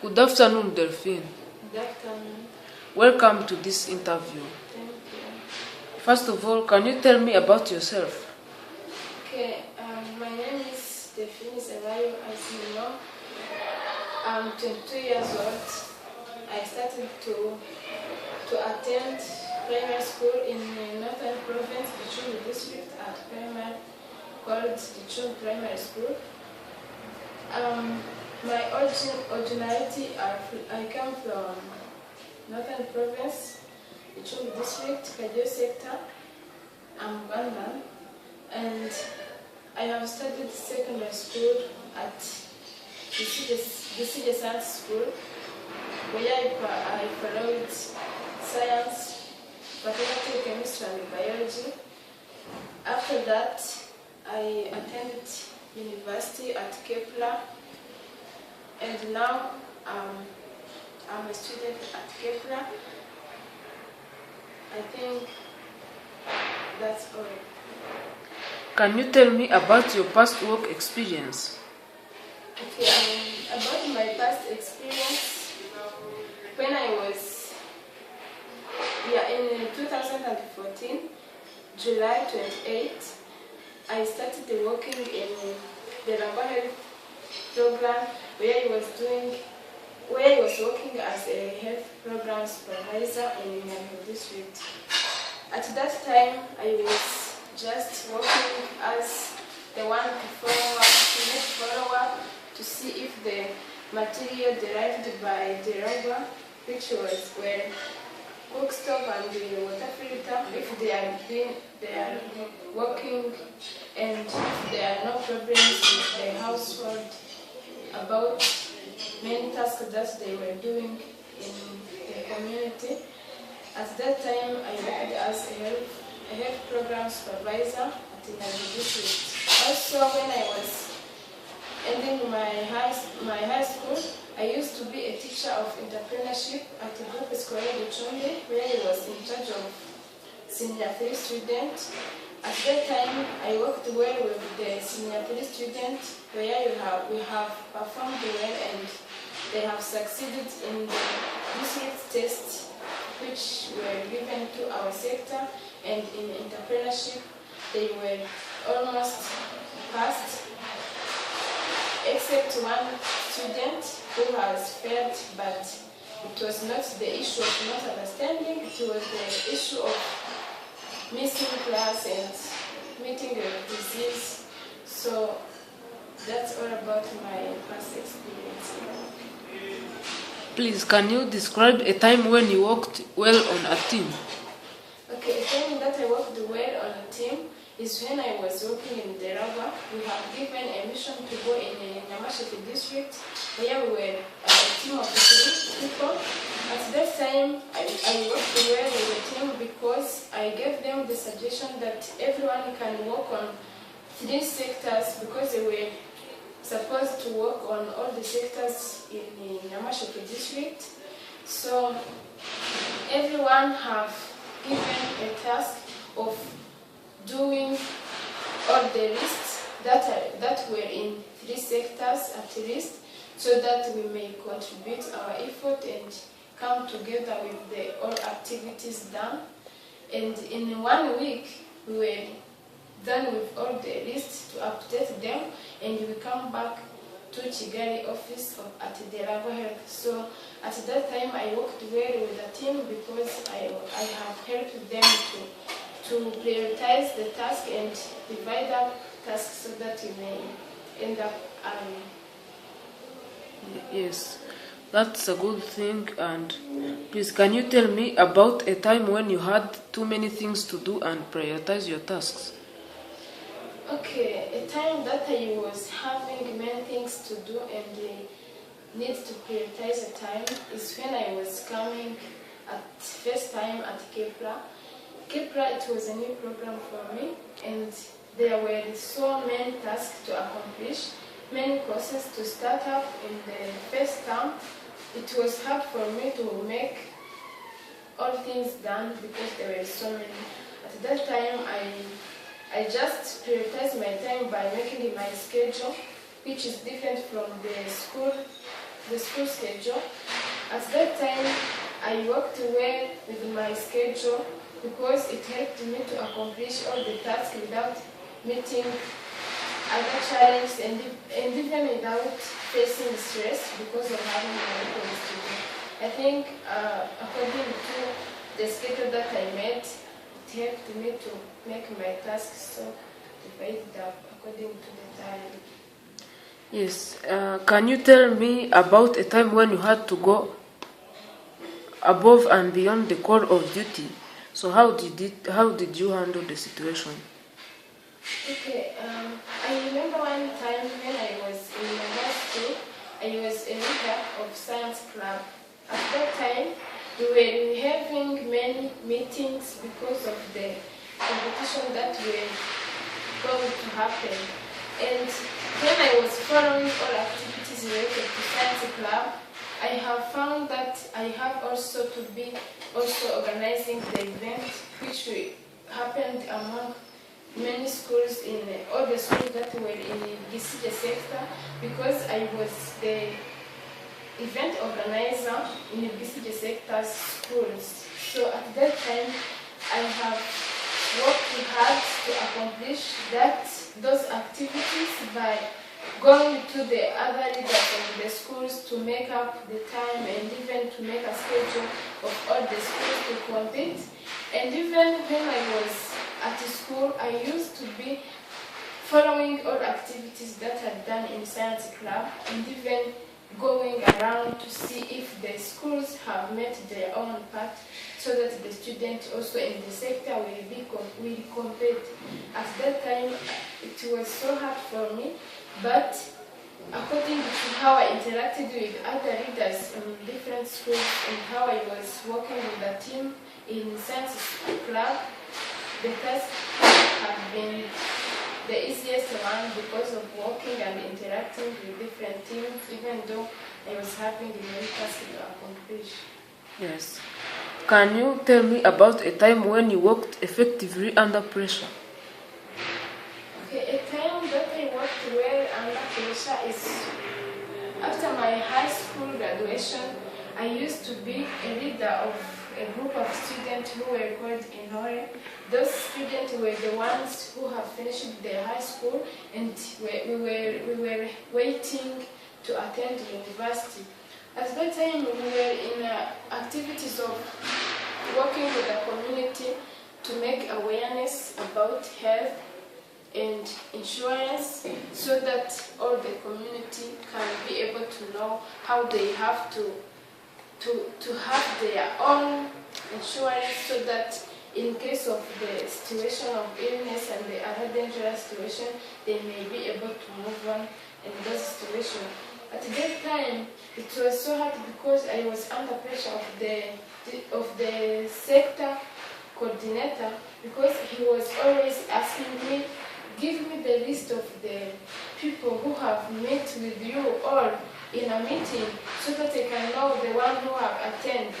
Good afternoon, Delphine. Good afternoon. Welcome to this interview. Thank you. First of all, can you tell me about yourself? Okay, my name is Delphine Izabayo, as you know. I'm 22 years old. I started to attend primary school in the Northern Province, Dichungu district, at primary called Dichungu Primary School. My originality, I come from Northern Province, Dichungu district, Kajo sector. I'm Ugandan, and I have studied secondary school at the CJ School, where I followed science, mathematics, chemistry, and biology. After that, I attended university at Kepler, and now I'm a student at Kepler. I think that's all. Can you tell me about your past work experience? Okay, about my past experience, when I was in 2014, July 28, I started working in the Health program where I was working as a health program supervisor in Nyambo district. At that time, I was just working as the one to follow up to see if the material derived by the rubber, which were cook stove and the water filter, if they are working, and if there are no problems with the household about many tasks that they were doing in the community. At that time, I worked as a health program supervisor at the Nyambo district. Also, when I was ending my high school, I used to be a teacher of entrepreneurship at the group Escolar de Chonde, where I was in charge of senior 3 students. At that time, I worked well with the senior 3 students, where we have performed well and they have succeeded in the district test, which were given to our sector, and in entrepreneurship, they were almost passed, except one student who has failed, but it was not the issue of not understanding, it was the issue of missing class and meeting a disease. So that's all about my past experience. Please, can you describe a time when you worked well on a team? Okay, a time that I worked well on a team is when I was working in Deraba. We have given a mission to go in a Nyamasheke district, where we were a team of 3 people. At that time, I worked well with the team because I gave them the suggestion that everyone can work on 3 sectors, because they were supposed to work on all the sectors in the Nyamasheke district. So everyone have given a task of doing all the lists that were in 3 sectors at least, so that we may contribute our effort and come together with all activities done. And in 1 week, we were done with all the lists to update them, and we come back to Kigali office at the Delphine Health. So at that time, I worked well with the team because I have helped them to prioritize the task and divide up tasks so that we may end up early. Yes, that's a good thing. And please, can you tell me about a time when you had too many things to do and prioritize your tasks? Okay, a time that I was having many things to do and need to prioritize the time is when I was coming at first time at Kepler. Kepler, it was a new program for me, and there were so many tasks to accomplish, many courses to start up in the first term. It was hard for me to make all things done because there were so many. At that time, I just prioritized my time by making my schedule, which is different from the school the school schedule. At that time, I worked well with my schedule because it helped me to accomplish all the tasks without meeting other challenges and even without facing stress because of having my records to do. I think according to the schedule that I made, it helped me to make my tasks so divided up according to the time. Yes. Can you tell me about a time when you had to go above and beyond the call of duty? So how did you handle the situation? Okay, I remember one time when I was in university, I was a leader of science club. At that time, we were having many meetings because of the competition that were going to happen. And when I was following all activities related to science club, I have found that I have also to be also organizing the event which happened among many schools in all the schools that were in the BCJ sector because I was the event organizer in the BCJ sector schools. So at that time I have worked hard to accomplish those activities by going to the other leaders of the schools to make up the time and even to make a schedule of all the schools to compete. And even when I was at school, I used to be following all activities that are done in science club and even going around to see if the schools have met their own part so that the students also in the sector will compete. At that time, it was so hard for me, but according to how I interacted with other leaders in different schools and how I was working with the team in science club, the task have been the easiest one because of working and interacting with different teams, even though I was having the many tasks to accomplish. Yes. Can you tell me about a time when you worked effectively under pressure? Okay, a time that I worked well under pressure is after my high school graduation. I used to be a leader of a group of students who were called Enore. Those students were the ones who have finished their high school and we were waiting to attend university. At that time, we were in activities of working with the community to make awareness about health and insurance so that all the community can be able to know how they have to have their own insurance so that in case of the situation of illness and the other dangerous situation, they may be able to move on in those situations. At that time, it was so hard because I was under pressure of the sector coordinator because he was always asking me, give me the list of the people who have met with you all in a meeting so that I can know the one who have attended.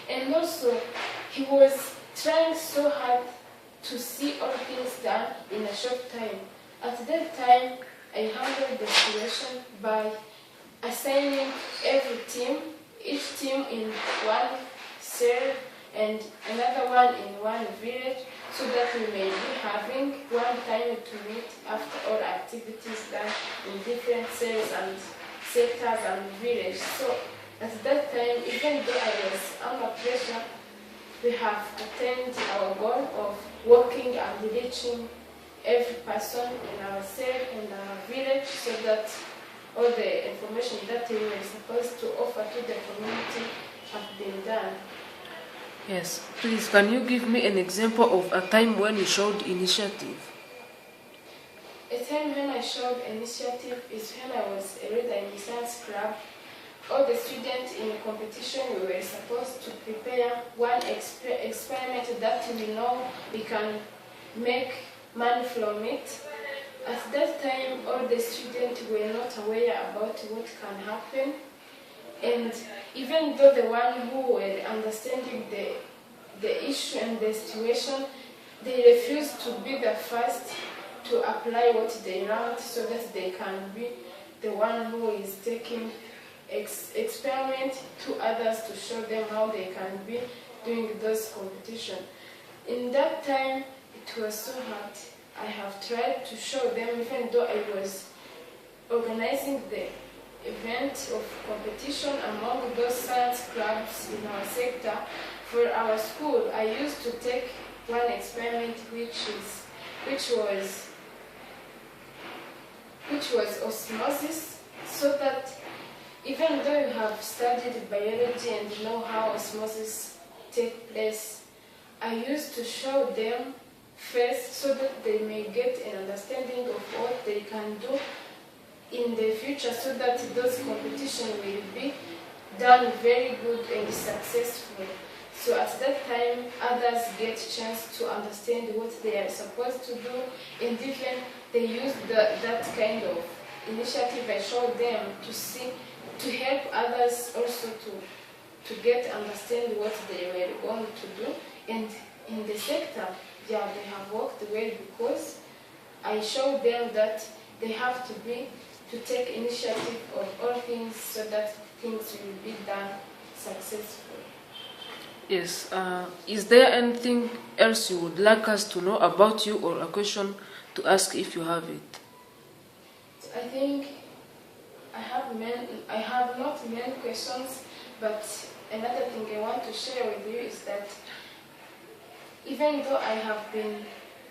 And also, he was trying so hard to see all things done in a short time. At that time, I handled the situation by assigning each team in one cell and another one in one village so that we may be having one time to meet after all activities done in different cells and sectors and villages. So at that time, even though I was under pressure, we have attained our goal of working and reaching every person in our cell and our village so that all the information that we were supposed to offer to the community have been done. Yes. Please, can you give me an example of a time when you showed initiative? A time when I showed initiative is when I was a leader in the science club. All the students in the competition, we were supposed to prepare one experiment that we know we can make money from it. At that time, all the students were not aware about what can happen. And even though the one who were understanding the issue and the situation, they refused to be the first to apply what they learned so that they can be the one who is taking a experiment to others to show them how they can be doing those competition. In that time, it was so hard. I have tried to show them, even though I was organizing the event of competition among those science clubs in our sector. For our school, I used to take one experiment which was osmosis, so that even though you have studied biology and know how osmosis takes place, I used to show them first so that they may get an understanding of what they can do in the future, so that those competitions will be done very good and successful. So at that time, others get a chance to understand what they are supposed to do, and even they use that kind of initiative I showed them to help others also to get understand what they were going to do. And in the sector, yeah, they have worked well, because I showed them that they have to take initiative of all things so that things will be done successfully. Yes. Is there anything else you would like us to know about you, or a question to ask if you have it? I think I have not many questions, but another thing I want to share with you is that even though I have been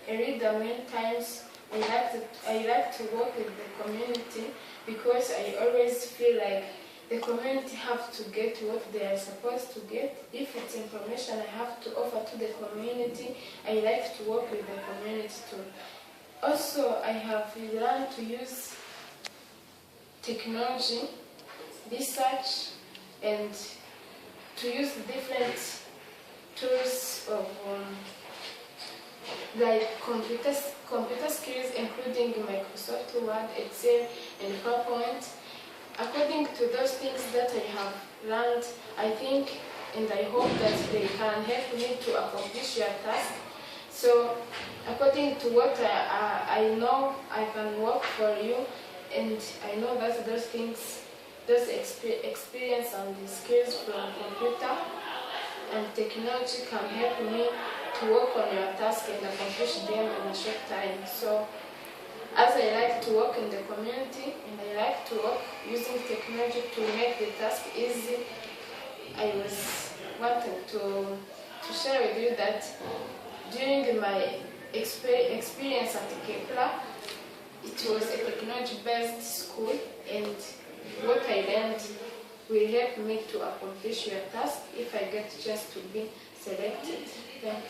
a reader many times, I like to work with the community, because I always feel like the community have to get what they are supposed to get. If it's information I have to offer to the community, I like to work with the community too. Also, I have learned to use technology, research, and to use different tools of like computer skills, including Microsoft Word, Excel, and PowerPoint. According to those things that I have learned, I think and I hope that they can help me to accomplish your task. So, according to what I know, I can work for you, and I know that those things, those experience and the skills from computer and technology can help me to work on your task and accomplish them in a short time. So, as I like to work in the community and I like to work using technology to make the task easy, I was wanting to share with you that during my experience at Kepler, it was a technology-based school, and what I learned will help me to accomplish your task if I get a chance to be selected. Thank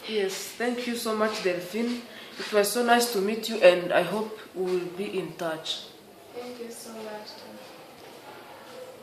you. Yes, thank you so much, Delphine. It was so nice to meet you, and I hope we will be in touch. Thank you so much.